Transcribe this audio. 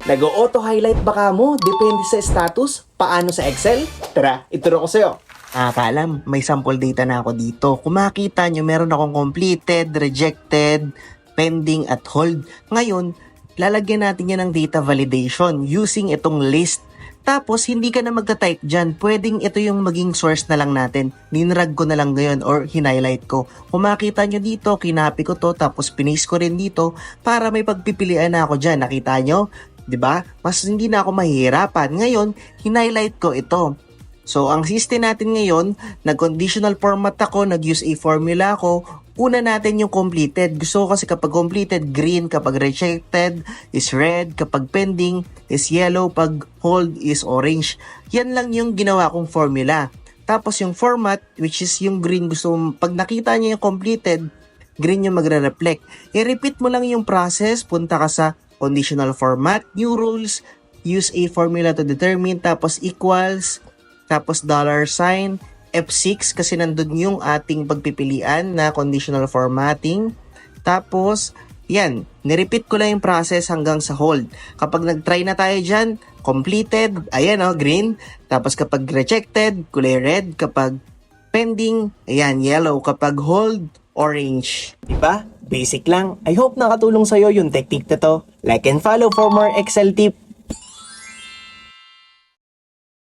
Nag-auto-highlight baka mo, depende sa status, paano sa Excel? Tara, ituro ko sa'yo. Kaalam, may sample data na ako dito. Kung makita nyo, meron akong completed, rejected, pending at hold. Ngayon, lalagyan natin yan ng data validation using itong list. Tapos, hindi ka na magta-type dyan. Pwedeng ito yung maging source na lang natin. Ninrag ko na lang ngayon or hinighlight ko. Kung makita nyo dito, kinapi ko to, tapos pinis ko rin dito para may pagpipilian na ako dyan. Nakita nyo? 'Di ba? Mas hindi na ako mahihirapan. Ngayon, hinighlight ko ito. So, ang system natin ngayon, nag-conditional format ako, nag-use a formula ako. Una natin yung completed. Gusto ko kasi kapag completed, green. Kapag rejected, is red. Kapag pending, is yellow. Pag hold, is orange. Yan lang yung ginawa kong formula. Tapos yung format, which is yung green, gusto mo, pag nakita niya yung completed, green yung magre-reflect. I-repeat mo lang yung process. Punta ka sa conditional format, new rules, use a formula to determine, tapos equals, tapos $sign, F6 kasi nandun yung ating pagpipilian na conditional formatting. Tapos, yan, nirepeat ko lang yung process hanggang sa hold. Kapag nag-try na tayo dyan, completed, ayan green. Tapos kapag rejected, kulay red. Kapag pending, ayan, yellow. Kapag hold, orange. Diba? Basic lang. I hope nakatulong sa'yo yung technique na to. Like and follow for more Excel tip.